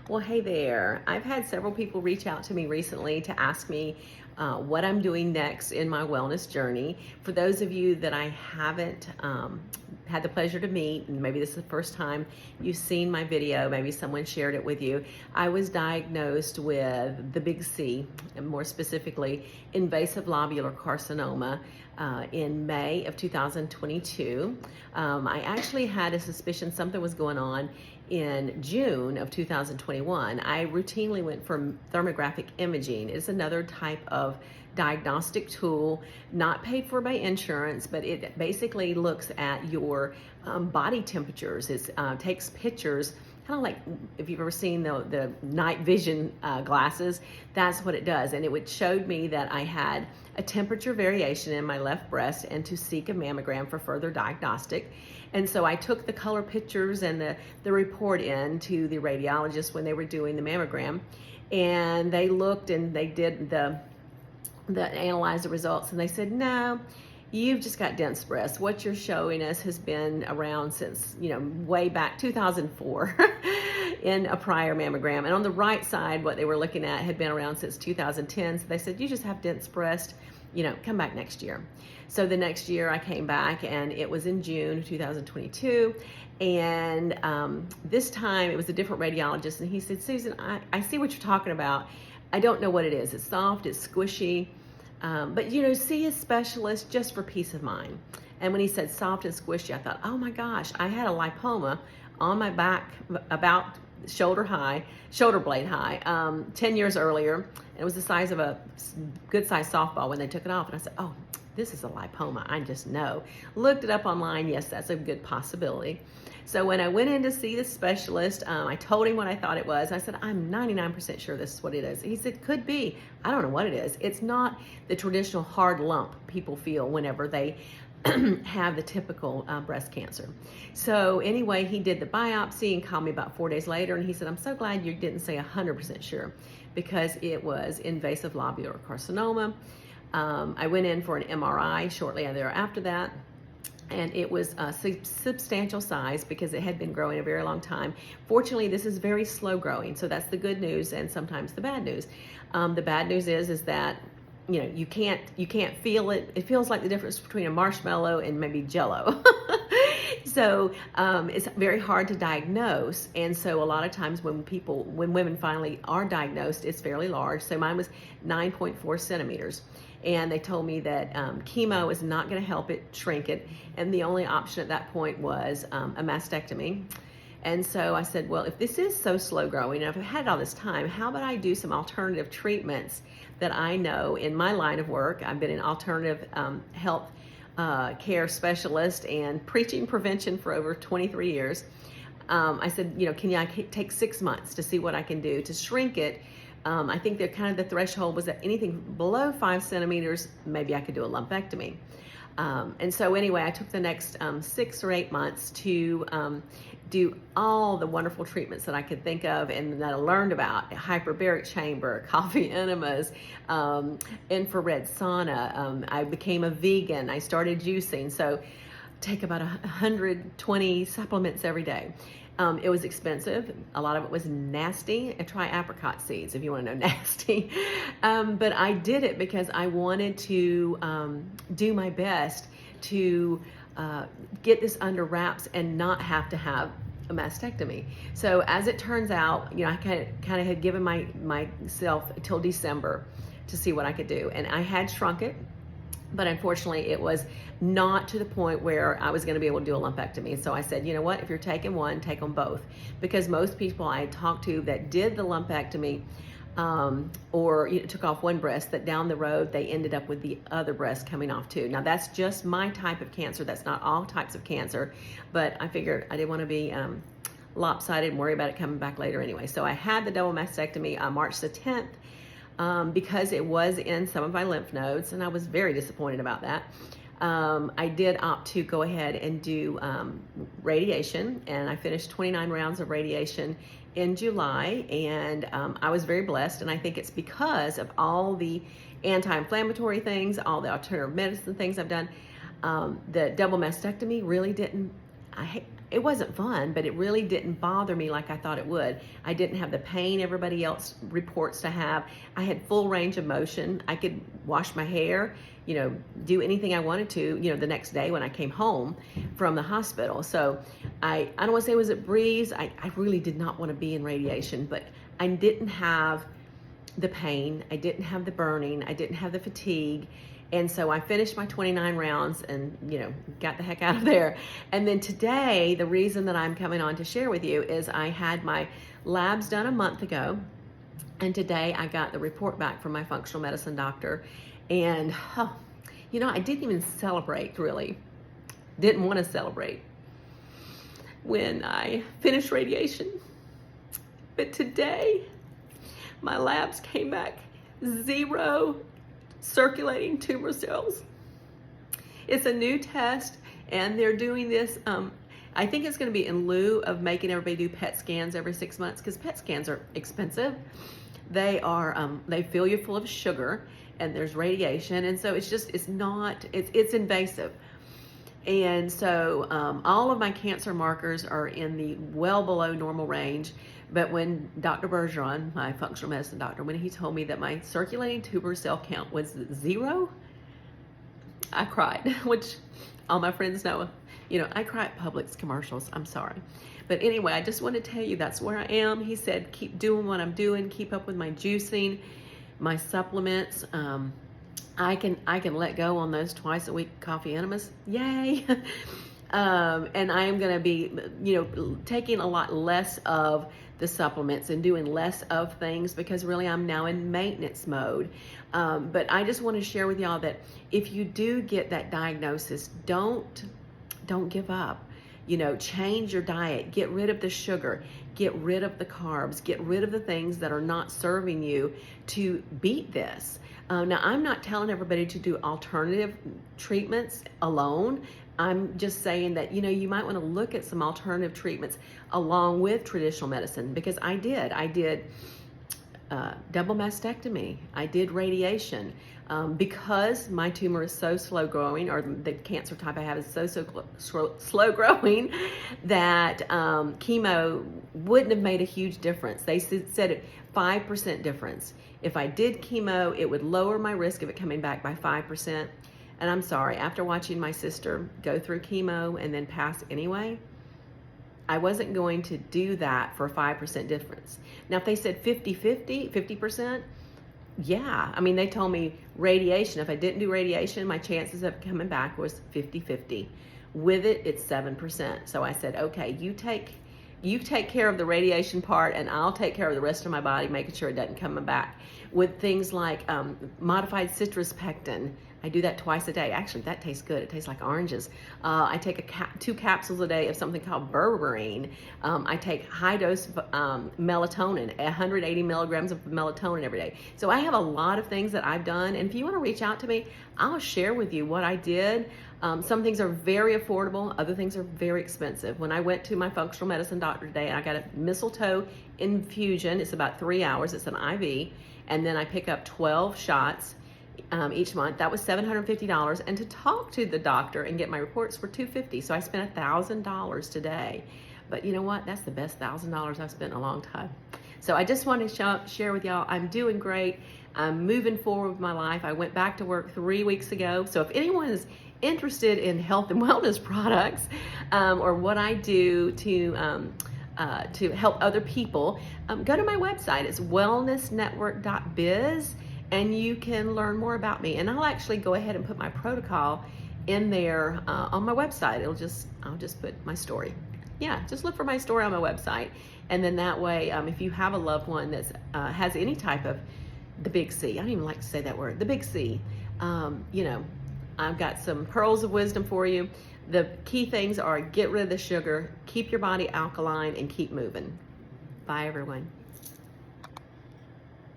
Well, hey there. I've had several people reach out to me recently to ask me what I'm doing next in my wellness journey. For those of you that I haven't had the pleasure to meet, and maybe this is the first time you've seen my video, maybe someone shared it with you, I was diagnosed with the big C, and more specifically, invasive lobular carcinoma in May of 2022. I actually had a suspicion something was going on in June of 2021. I routinely went for thermographic imaging. It's another type of diagnostic tool, not paid for by insurance, but it basically looks at your body temperatures. It takes pictures, kind of like if you've ever seen the night vision glasses, that's what it does. And it showed me that I had a temperature variation in my left breast and to seek a mammogram for further diagnostic. And so I took the color pictures and the report in to the radiologist when they were doing the mammogram, and they looked and they did the analyze the results, and they said, no, you've just got dense breasts. What you're showing us has been around since, way back 2004 in a prior mammogram. And on the right side, what they were looking at had been around since 2010. So they said, you just have dense breast, come back next year. So the next year I came back, and it was in June 2022. And this time it was a different radiologist, and he said, Susan, I see what you're talking about. I don't know what it is. It's soft, it's squishy, but see a specialist just for peace of mind. And when he said soft and squishy, I thought, oh my gosh, I had a lipoma on my back about shoulder blade high, 10 years earlier. And it was the size of a good sized softball when they took it off. And I said, oh, this is a lipoma. I just know. Looked it up online. Yes, that's a good possibility. So when I went in to see the specialist, I told him what I thought it was. I said, I'm 99% sure this is what it is. He said, could be. I don't know what it is. It's not the traditional hard lump people feel whenever they have the typical breast cancer. So anyway, he did the biopsy and called me about 4 days later, and he said, I'm so glad you didn't say 100% sure, because it was invasive lobular carcinoma. I went in for an MRI shortly thereafter that, and it was a substantial size because it had been growing a very long time. Fortunately, this is very slow growing, so that's the good news and sometimes the bad news. The bad news is that you can't feel it. It feels like the difference between a marshmallow and maybe Jell-O. So it's very hard to diagnose, and so a lot of times when women finally are diagnosed, it's fairly large. So mine was 9.4 centimeters, and they told me that chemo is not going to help it shrink it, and the only option at that point was a mastectomy. And so I said, well, if this is so slow growing, and if I've had all this time, how about I do some alternative treatments that I know in my line of work? I've been an alternative health care specialist and preaching prevention for over 23 years. I said, can I take 6 months to see what I can do to shrink it? I think that kind of the threshold was that anything below 5 centimeters, maybe I could do a lumpectomy. And so anyway, I took the next 6 or 8 months to do all the wonderful treatments that I could think of and that I learned about: hyperbaric chamber, coffee enemas, infrared sauna. I became a vegan. I started juicing. So take about 120 supplements every day. It was expensive. A lot of it was nasty. And try apricot seeds if you want to know nasty. But I did it because I wanted to do my best to get this under wraps and not have to have a mastectomy. So as it turns out, I kind of had given myself till December to see what I could do, and I had shrunk it. But unfortunately, it was not to the point where I was going to be able to do a lumpectomy. So I said, you know what, if you're taking one, take them both. Because most people I talked to that did the lumpectomy or took off one breast, that down the road, they ended up with the other breast coming off too. Now, that's just my type of cancer. That's not all types of cancer. But I figured I didn't want to be lopsided and worry about it coming back later anyway. So I had the double mastectomy on March the 10th. Because it was in some of my lymph nodes, and I was very disappointed about that. I did opt to go ahead and do radiation, and I finished 29 rounds of radiation in July, and I was very blessed, and I think it's because of all the anti-inflammatory things, all the alternative medicine things I've done. The double mastectomy really didn't, it wasn't fun, but it really didn't bother me like I thought it would. I didn't have the pain everybody else reports to have. I had full range of motion. I could wash my hair, do anything I wanted to, the next day when I came home from the hospital. So I don't want to say it was a breeze. I really did not want to be in radiation, but I didn't have the pain. I didn't have the burning. I didn't have the fatigue. And so I finished my 29 rounds and, got the heck out of there. And then today, the reason that I'm coming on to share with you is I had my labs done a month ago. And today I got the report back from my functional medicine doctor. And, I didn't even celebrate, really. Didn't want to celebrate when I finished radiation. But today, my labs came back 0 circulating tumor cells. It's a new test, and they're doing this. I think it's going to be in lieu of making everybody do PET scans every 6 months, because PET scans are expensive. They are they fill you full of sugar, and there's radiation, and so it's invasive. And so all of my cancer markers are in the well below normal range. But when Dr. Bergeron, my functional medicine doctor, when he told me that my circulating tumor cell count was 0, I cried, which all my friends know. I cry at Publix commercials. I'm sorry. But anyway, I just want to tell you that's where I am. He said, keep doing what I'm doing, keep up with my juicing, my supplements. I can let go on those twice a week coffee enemas. Yay. And I am going to be, taking a lot less of the supplements and doing less of things, because really I'm now in maintenance mode. But I just want to share with y'all that if you do get that diagnosis, don't give up. Change your diet, get rid of the sugar, get rid of the carbs, get rid of the things that are not serving you to beat this. Now, I'm not telling everybody to do alternative treatments alone. I'm just saying that, you might want to look at some alternative treatments along with traditional medicine, because I did double mastectomy. I did radiation because my tumor is so slow growing, or the cancer type I have is so slow growing, that chemo wouldn't have made a huge difference. They said it 5% difference. If I did chemo, it would lower my risk of it coming back by 5%. And I'm sorry, after watching my sister go through chemo and then pass anyway, I wasn't going to do that for a 5% difference. Now, if they said 50%, yeah. I mean, they told me radiation. If I didn't do radiation, my chances of coming back was 50-50. With it, it's 7%. So I said, okay, you take care of the radiation part, and I'll take care of the rest of my body, making sure it doesn't come back. With things like modified citrus pectin, I do that twice a day. Actually, that tastes good. It tastes like oranges. I take 2 capsules a day of something called berberine. I take high dose melatonin, 180 milligrams of melatonin every day. So I have a lot of things that I've done. And if you want to reach out to me, I'll share with you what I did. Some things are very affordable. Other things are very expensive. When I went to my functional medicine doctor today, I got a mistletoe infusion. It's about 3 hours. It's an IV. And then I pick up 12 shots each month. That was $750. And to talk to the doctor and get my reports were $250. So I spent $1,000 today. But you know what? That's the best $1,000 I've spent in a long time. So I just want to share with y'all, I'm doing great. I'm moving forward with my life. I went back to work 3 weeks ago. So if anyone is interested in health and wellness products, or what I do to help other people, go to my website. It's wellnessnetwork.biz, and you can learn more about me. And I'll actually go ahead and put my protocol in there on my website. I'll just put my story. Yeah, just look for my story on my website. And then that way, if you have a loved one that has any type of the big C, I don't even like to say that word, the big C, I've got some pearls of wisdom for you. The key things are: get rid of the sugar, keep your body alkaline, and keep moving. Bye, everyone.